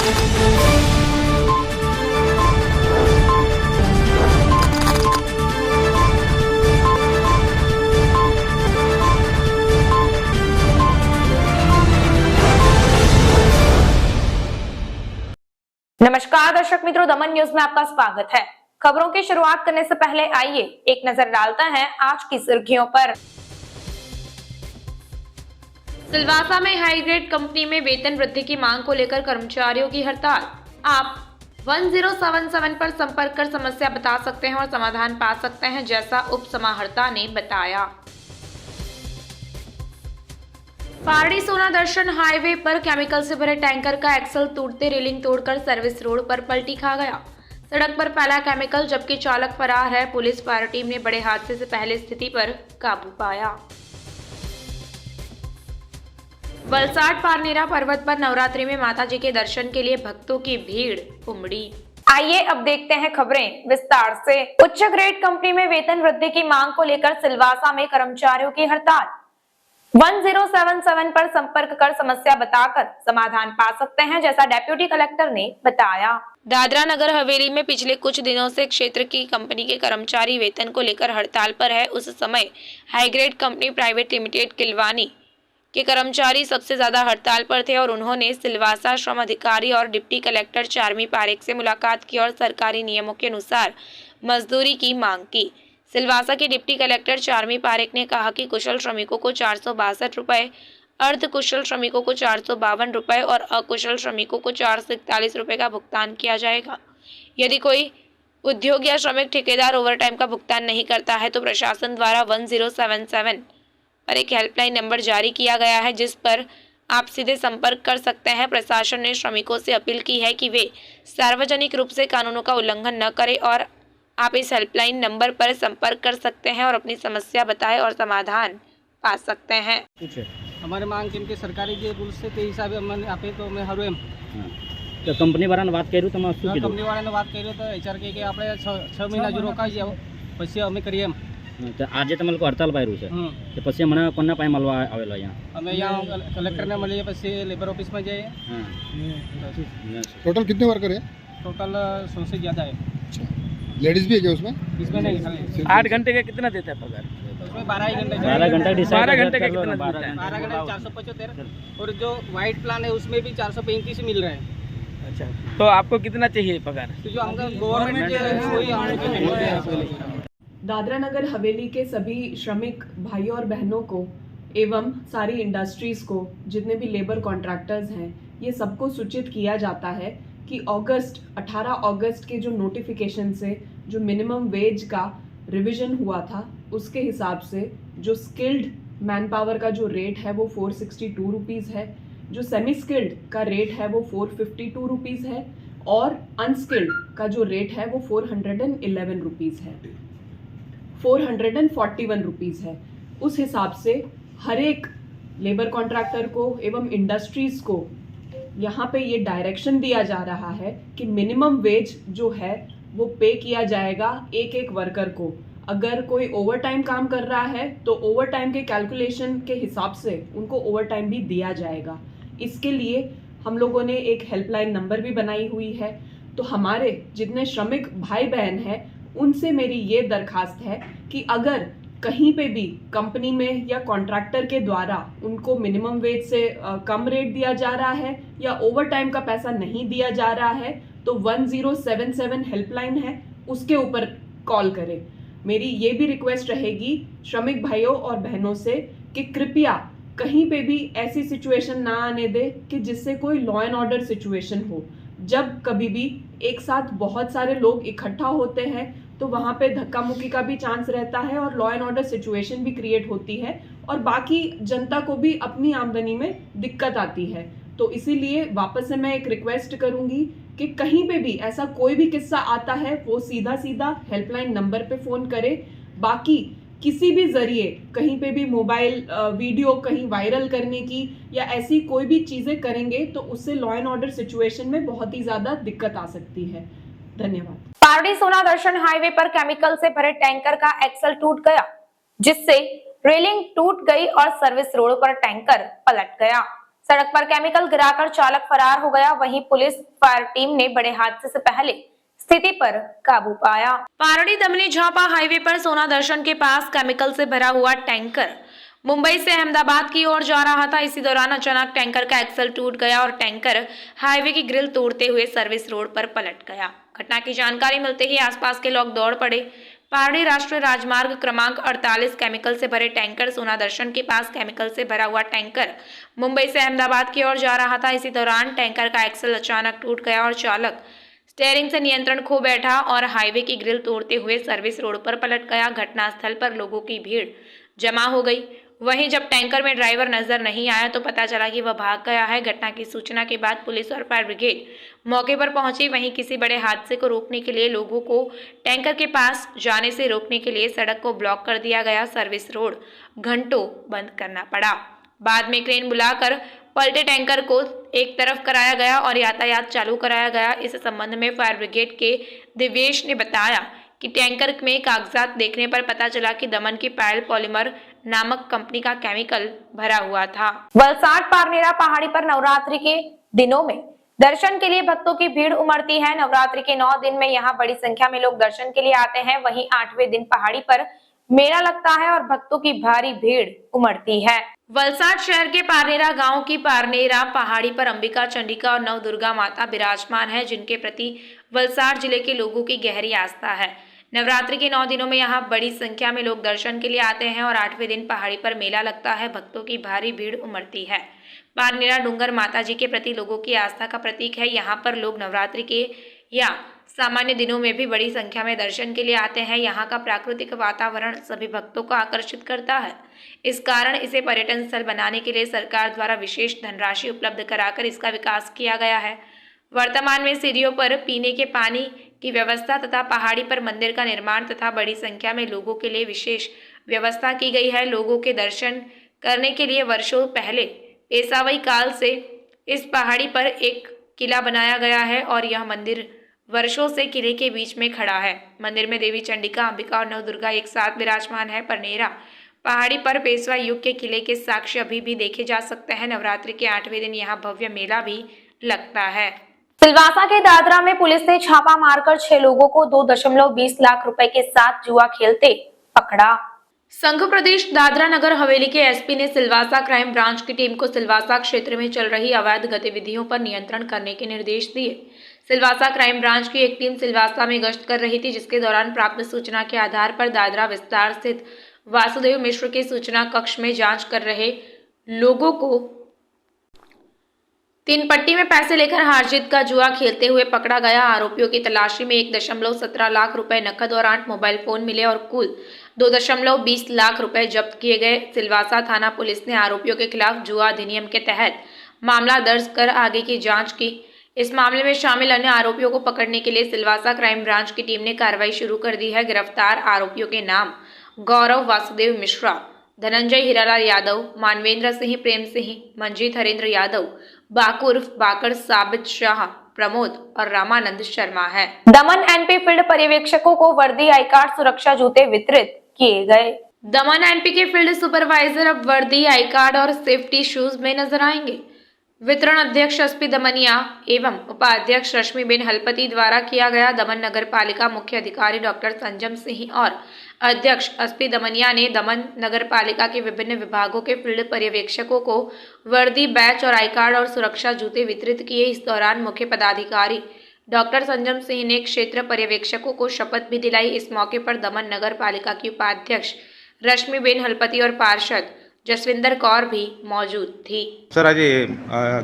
नमस्कार दर्शक मित्रों, दमन न्यूज में आपका स्वागत है। खबरों की शुरुआत करने से पहले आइए एक नजर डालते हैं आज की सुर्खियों पर। सिलवासा में हाई ग्रेड कंपनी में वेतन वृद्धि की मांग को लेकर कर्मचारियों की हड़ताल। आप 1077 पर संपर्क कर समस्या बता सकते हैं और समाधान पा सकते हैं, जैसा उप समाहर्ता ने बताया। पारडी सोना दर्शन हाईवे पर केमिकल से भरे टैंकर का एक्सल टूटते रेलिंग तोड़कर सर्विस रोड पर पलटी खा गया। सड़क पर फैला केमिकल, जबकि चालक फरार है। पुलिस फायर टीम ने बड़े हादसे से पहले स्थिति पर काबू पाया। वलसाड पारनेरा पर्वत पर नवरात्रि में माताजी के दर्शन के लिए भक्तों की भीड़ उमड़ी। आइए अब देखते हैं खबरें विस्तार से। उच्च ग्रेड कंपनी में वेतन वृद्धि की मांग को लेकर सिलवासा में कर्मचारियों की हड़ताल। 1077 पर संपर्क कर समस्या बताकर समाधान पा सकते हैं, जैसा डेप्यूटी कलेक्टर ने बताया। दादरा नगर हवेली में पिछले कुछ दिनों से क्षेत्र की कंपनी के कर्मचारी वेतन को लेकर हड़ताल पर है। उस समय high grade company private limited किलवानी के कर्मचारी सबसे ज्यादा हड़ताल पर थे और उन्होंने सिलवासा श्रम अधिकारी और डिप्टी कलेक्टर चार्मी पारेख से मुलाकात की और सरकारी नियमों के अनुसार मजदूरी की मांग की। सिलवासा के डिप्टी कलेक्टर चार्मी पारेख ने कहा कि कुशल श्रमिकों को 462 रुपए, अर्ध कुशल श्रमिकों को 452 रुपए और अकुशल श्रमिकों को 441 रुपए का भुगतान किया जाएगा। यदि कोई उद्योग या श्रमिक ठेकेदार ओवरटाइम का भुगतान नहीं करता है तो प्रशासन द्वारा 1077 पर एक हेल्पलाइन नंबर जारी किया गया है, जिस पर आप सीधे संपर्क कर सकते हैं। प्रशासन ने श्रमिकों से अपील की है कि वे सार्वजनिक रूप से कानूनों का उल्लंघन न करें और आप इस हेल्पलाइन नंबर पर संपर्क कर सकते हैं और अपनी समस्या बताएं और समाधान पा सकते हैं। हमारे मांग केम के सरकारी जे रूल्स છે તે હિસાબે અમને આપે તો અમે હારું એમ તો કંપની વાળાને વાત કર્યું તમે શું કીધું? કંપની વાળાને વાત કર્યો તો એચઆર કે આપણે 6 મહિના જો રોકાઈ જાવ પછી અમે કરીએ એમ। તો આજે તમે લોકો હડતાલ પાડ્યું છે તો પછી હમણાં કોના પાસે મળવા આવેલો અહીંયા? અમે અહીંયા કલેક્ટરને મળીએ, પછી લેબર ઓફિસમાં જઈએ। टोटल कितने वर्कर है? टोटल 100 से ज़्यादा है। लेडीज भी है क्या उसमें? इसमें नहीं, खाली 8 घंटे का कितना देता है पगार? उसमें 12 घंटे 12 घंटा डिसाइड 12 घंटे का कितना देता है? 12 घंटे 475 और जो वाइट प्लान है उसमें भी 435 मिल रहे हैं। अच्छा, तो आपको कितना चाहिए पगार? तो जो हमको गवर्नमेंट वही हमको मिलते हैं। दादरा नगर हवेली के सभी श्रमिक भाइयों और बहनों को एवं सारी इंडस्ट्रीज को, जितने भी लेबर कॉन्ट्रैक्टर्स हैं, ये सबको सूचित किया जाता है कि 18 अगस्त के जो नोटिफिकेशन से जो मिनिमम वेज का रिवीजन हुआ था, उसके हिसाब से जो स्किल्ड मैन पावर का जो रेट है वो 462 रुपीज़ है, जो सेमी स्किल्ड का रेट है वो 452 रुपीज़ है और अनस्किल्ड का जो रेट है वो 411 रुपीज़ है, 441 रुपीज़ है। उस हिसाब से हर एक लेबर कॉन्ट्रैक्टर को एवं इंडस्ट्रीज़ को यहाँ पे ये डायरेक्शन दिया जा रहा है कि मिनिमम वेज जो है वो पे किया जाएगा एक एक वर्कर को। अगर कोई ओवर टाइम काम कर रहा है तो ओवर टाइम के कैलकुलेशन के हिसाब से उनको ओवर टाइम भी दिया जाएगा। इसके लिए हम लोगों ने एक हेल्पलाइन नंबर भी बनाई हुई है। तो हमारे जितने श्रमिक भाई बहन हैं उनसे मेरी ये दरखास्त है कि अगर कहीं पे भी कंपनी में या कॉन्ट्रैक्टर के द्वारा उनको मिनिमम वेज से कम रेट दिया जा रहा है या ओवर टाइम का पैसा नहीं दिया जा रहा है तो 1077 हेल्पलाइन है, उसके ऊपर कॉल करें। मेरी ये भी रिक्वेस्ट रहेगी श्रमिक भाइयों और बहनों से कि कृपया कहीं पे भी ऐसी सिचुएशन ना आने दे कि जिससे कोई लॉ एंड ऑर्डर सिचुएशन हो। जब कभी भी एक साथ बहुत सारे लोग इकट्ठा होते हैं तो वहाँ पे धक्का मुक्की का भी चांस रहता है और लॉ एंड ऑर्डर सिचुएशन भी क्रिएट होती है और बाकी जनता को भी अपनी आमदनी में दिक्कत आती है। तो इसीलिए वापस से मैं एक रिक्वेस्ट करूँगी कि कहीं पे भी ऐसा कोई भी किस्सा आता है वो सीधा सीधा हेल्पलाइन नंबर पे फ़ोन करे। बाकी किसी भी ज़रिए कहीं पे भी मोबाइल वीडियो कहीं वायरल करने की या ऐसी कोई भी चीज़ें करेंगे तो उससे लॉ एंड ऑर्डर सिचुएशन में बहुत ही ज़्यादा दिक्कत आ सकती है। धन्यवाद। पारडी सोना दर्शन हाईवे पर केमिकल से भरे टैंकर का एक्सल टूट गया, जिससे रेलिंग टूट गई और सर्विस रोड पर टैंकर पलट गया। सड़क पर केमिकल गिराकर चालक फरार हो गया। वहीं पुलिस फायर टीम ने बड़े हादसे से पहले स्थिति पर काबू पाया। पारड़ी दमनी झापा हाईवे पर सोना दर्शन के पास केमिकल से भरा हुआ टैंकर मुंबई से अहमदाबाद की ओर जा रहा था। इसी दौरान अचानक टैंकर का एक्सल टूट गया और टैंकर हाईवे की ग्रिल तोड़ते हुए सर्विस रोड पर पलट गया। घटना की जानकारी मिलते ही आसपास के लोग दौड़ पड़े। पारड़ी राष्ट्रीय राजमार्ग क्रमांक 48 केमिकल से भरे टैंकर सोना दर्शन के पास केमिकल से भरा हुआ टैंकर मुंबई से अहमदाबाद की ओर जा रहा था। इसी दौरान टैंकर का एक्सल अचानक टूट गया और चालक स्टीयरिंग से नियंत्रण खो बैठा और हाईवे की ग्रिल तोड़ते हुए सर्विस रोड पर पलट गया। घटनास्थल पर लोगों की भीड़ जमा हो गई। वहीं जब टैंकर में ड्राइवर नजर नहीं आया तो पता चला कि वह भाग गया है। घटना की सूचना के बाद पुलिस और फायर ब्रिगेड मौके पर पहुंची। वहीं किसी बड़े हादसे को रोकने के लिए लोगों को टैंकर के पास जाने से रोकने के लिए सड़क को ब्लॉक कर दिया गया। सर्विस रोड घंटों बंद करना पड़ा। बाद में क्रेन बुलाकर पलटे टैंकर को एक तरफ कराया गया और यातायात चालू कराया गया। इस संबंध में फायर ब्रिगेड के दिवेश ने बताया कि टैंकर में कागजात देखने पर पता चला कि दमन की पायल पॉलीमर नामक कंपनी का केमिकल भरा हुआ था। वलसाड पारनेरा पहाड़ी पर नवरात्रि के दिनों में दर्शन के लिए भक्तों की भीड़ उमड़ती है। नवरात्रि के 9 दिन में यहाँ बड़ी संख्या में लोग दर्शन के लिए आते हैं। वहीं 8वें दिन पहाड़ी पर मेला लगता है और भक्तों की भारी भीड़ उमड़ती है। वलसाड शहर के पारनेरा गांव की पारनेरा पहाड़ी पर अंबिका, चंडिका और नव दुर्गा माता विराजमान है, जिनके प्रति वलसाड जिले के लोगों की गहरी आस्था है। नवरात्रि के 9 दिनों में यहाँ बड़ी संख्या में लोग दर्शन के लिए आते हैं और 8वें दिन पहाड़ी पर मेला लगता है। भक्तों की भारी भीड़ उमड़ती है। पारनेरा डूंगर माता जी के प्रति लोगों की आस्था का प्रतीक है। यहाँ पर लोग नवरात्रि के या सामान्य दिनों में भी बड़ी संख्या में दर्शन के लिए आते हैं। यहाँ का प्राकृतिक वातावरण सभी भक्तों को आकर्षित करता है। इस कारण इसे पर्यटन स्थल बनाने के लिए सरकार द्वारा विशेष धनराशि उपलब्ध कराकर इसका विकास किया गया है। वर्तमान में सीढ़ियों पर पीने के पानी की व्यवस्था तथा पहाड़ी पर मंदिर का निर्माण तथा बड़ी संख्या में लोगों के लिए विशेष व्यवस्था की गई है। लोगों के दर्शन करने के लिए वर्षों पहले पेशवाई काल से इस पहाड़ी पर एक किला बनाया गया है और यह मंदिर वर्षों से किले के बीच में खड़ा है। मंदिर में देवी चंडिका, अंबिका और नव दुर्गा एक साथ विराजमान है। परनेरा पहाड़ी पर पेशवा युग के किले के साक्ष्य अभी भी देखे जा सकते हैं। नवरात्रि के 8वें दिन यहाँ भव्य मेला भी लगता है। सिलवासा के दादरा में पुलिस ने छापा मारकर 6 लोगों को 2.20 लाख रुपए के साथ जुआ खेलते पकड़ा। संघ प्रदेश दादरा नगर हवेली के एसपी ने सिलवासा क्राइम ब्रांच की टीम को सिलवासा क्षेत्र में चल रही अवैध गतिविधियों पर नियंत्रण करने के निर्देश दिए। सिलवासा क्राइम ब्रांच की एक टीम सिलवासा में गश्त कर रही थी, जिसके दौरान प्राप्त सूचना के आधार पर दादरा विस्तार स्थित वासुदेव मिश्र के सूचना कक्ष में जांच कर रहे लोगों को 3 पट्टी में पैसे लेकर हार-जीत का जुआ खेलते हुए पकड़ा गया। आरोपियों की तलाशी में 1.17 लाख रुपए नकद और 8 मोबाइल फोन मिले और कुल 2.20 लाख रुपए जब्त किए गए। सिलवासा थाना पुलिस ने आरोपियों के खिलाफ जुआ अधिनियम के तहत मामला दर्ज कर आगे की जांच की। इस मामले में शामिल अन्य आरोपियों को पकड़ने के लिए सिलवासा क्राइम ब्रांच की टीम ने कार्रवाई शुरू कर दी है। गिरफ्तार आरोपियों के नाम गौरव वासुदेव मिश्रा, धनंजय हीरालाल यादव, मानवेंद्र सिंह, प्रेम सिंह, मंजीत हरेंद्र यादव, बाकुर बाकर, साबित शाह, प्रमोद और रामानंद शर्मा है। दमन एनपी फील्ड पर्यवेक्षकों को वर्दी, आई कार्ड, सुरक्षा जूते वितरित किए गए। दमन एनपी के फील्ड सुपरवाइजर अब वर्दी, आई कार्ड और सेफ्टी शूज में नजर आएंगे। वितरण अध्यक्ष एसपी दमनिया एवं उपाध्यक्ष रश्मिबेन हलपति द्वारा किया गया। दमन नगर पालिका मुख्य अधिकारी डॉक्टर संजम सिंह और अध्यक्ष एसपी दमनिया ने दमन नगर पालिका के विभिन्न विभागों के फील्ड पर्यवेक्षकों को वर्दी, बैच और आई कार्ड और सुरक्षा जूते वितरित किए। इस दौरान मुख्य पदाधिकारी डॉक्टर संजम सिंह ने क्षेत्र पर्यवेक्षकों को शपथ भी दिलाई। इस मौके पर दमन नगर पालिका की उपाध्यक्ष रश्मिबेन हलपति और पार्षद जसविंदर कौर भी मौजूद थी। सर, आज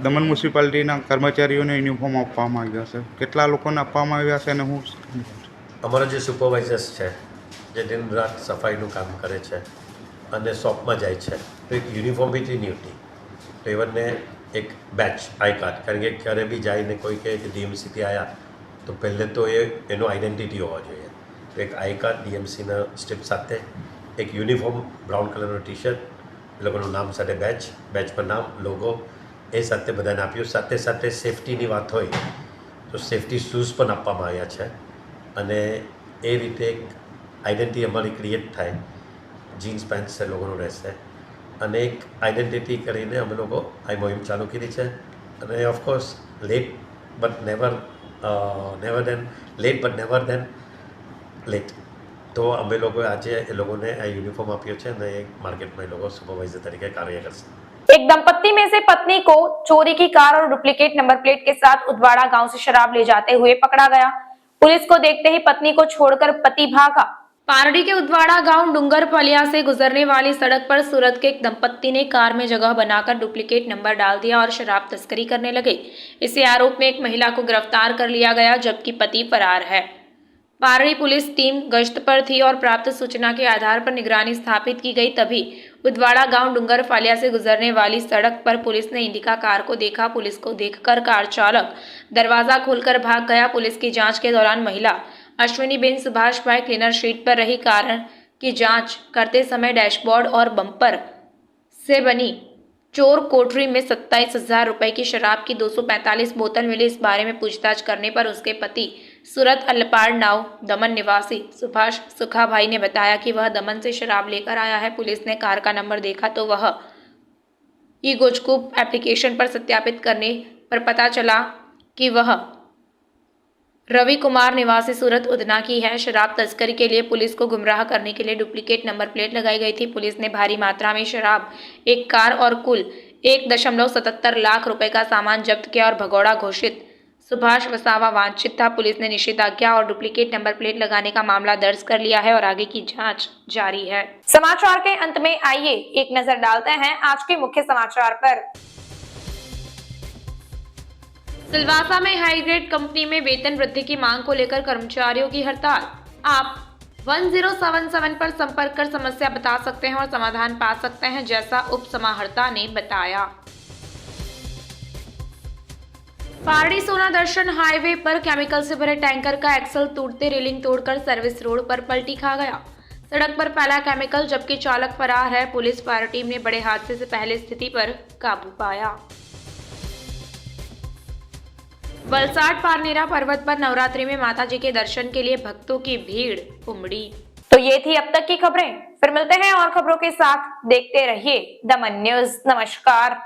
दमन म्युनिसिपालिटीના કર્મચારીઓને યુનિફોર્મ આપવામાં આવ્યા છે, કેટલા લોકોને આપવામાં આવ્યા છે અને હું અમારા જે સુપરવાઇઝર્સ છે જે દિન રાત સફાઈનું કામ કરે છે અને શોપમાં જાય છે તો એક યુનિફોર્મ બી નહીં હોતી, તો એમને એક બેચ આઈ કાર્ડ, કારણ કે ક્યારે બી જઈને કોઈ કહે કે ડીએમસીથી આવ્યા તો પહેલે તો એનો આઈડેન્ટિટી હોવા જોઈએ, તો એક આઈ કાર્ડ ડીએમસીના સ્ટેપ સાથે, એક યુનિફોર્મ બ્રાઉન કલરનો ટી શર્ટ, એ લોકોનું નામ સાથે બેચ, બેચ પર નામ, લોગો, એ સાથે બધાને આપ્યું. સાથે સાથે સેફટીની વાત હોય તો સેફટી શૂઝ પણ આપવામાં આવ્યા છે અને એ રીતે એક આઈડેન્ટિટી અમારી ક્રિએટ થાય. જીન્સ પેન્ટ્સ એ લોકોનું રહેશે અને એક આઈડેન્ટિટી કરીને અમે લોકો આ મોહિમ ચાલુ કરી છે અને of course late but never than late તો અમે લોકોએ આજે એ લોકોને આ યુનિફોર્મ આપ્યો છે અને માર્કેટમાં એ લોકો સુપરવાઇઝર તરીકે કાર્ય કરશે। एक दंपत्ति में से पत्नी को चोरी की कार और डुप्लीकेट नंबर प्लेट के साथ उदवाड़ा गांव से शराब ले जाते हुए पकड़ा गया। पुलिस को देखते ही पत्नी को छोड़कर पति भागा। पारडी के उदवाड़ा गांव डूंगरफलिया से गुजरने वाली सड़क पर सूरत के एक दंपत्ति ने कार में जगह बनाकर डुप्लीकेट नंबर डाल दिया और शराब तस्करी करने लगे। इसी आरोप में एक महिला को गिरफ्तार कर लिया गया जबकि पति फरार है। पारडी पुलिस टीम गश्त पर थी और प्राप्त सूचना के आधार पर निगरानी स्थापित की गई। तभी उदवाड़ा गांव डूंगरफलिया से गुजरने वाली सड़क पर पुलिस ने इंडिका कार को देखा। पुलिस को देखकर कार चालक दरवाजा खोलकर भाग गया। पुलिस की जांच के दौरान महिला अश्विनी बेन सुभाष भाई क्लीनर शीट पर रही। कारण की जांच करते समय डैशबोर्ड और बम्पर से बनी चोर कोठरी में 27,000 रुपए की शराब की 245 बोतल मिली। इस बारे में पूछताछ करने पर उसके पति सूरत अल्पाड़ नाव दमन निवासी सुभाष सुखा भाई ने बताया कि वह दमन से शराब लेकर आया है। पुलिस ने कार का नंबर देखा तो वह ई गोजकूप एप्लीकेशन पर सत्यापित करने पर पता चला कि वह रवि कुमार निवासी सूरत उधना की है। शराब तस्करी के लिए पुलिस को गुमराह करने के लिए डुप्लीकेट नंबर प्लेट लगाई गई थी। पुलिस ने भारी मात्रा में शराब, एक कार और कुल 1.77 लाख रुपए का सामान जब्त किया और भगौड़ा घोषित सुभाष वसावा वांछित था। पुलिस ने निषेधाज्ञा और डुप्लीकेट नंबर प्लेट लगाने का मामला दर्ज कर लिया है और आगे की जांच जारी है। समाचार के अंत में आइए एक नजर डालते हैं आज के मुख्य समाचार पर। सिलवासा में हाई ग्रेड कंपनी में वेतन वृद्धि की मांग को लेकर कर्मचारियों की हड़ताल। आप 1077 पर संपर्क कर समस्या बता सकते हैं और समाधान पा सकते हैं, जैसा उप समाहर्ता ने बताया। पारडी सोना दर्शन हाईवे पर केमिकल से भरे टैंकर का एक्सल टूटते रेलिंग तोड़कर सर्विस रोड पर पलटी खा गया। सड़क पर फैला केमिकल जबकि चालक फरार है। पुलिस फायर टीम ने बड़े हादसे से पहले स्थिति पर काबू पाया। वलसाड पारनेरा पर्वत पर नवरात्रि में माताजी के दर्शन के लिए भक्तों की भीड़ उमड़ी। तो ये थी अब तक की खबरें। फिर मिलते हैं और खबरों के साथ। देखते रहिए दमन न्यूज। नमस्कार।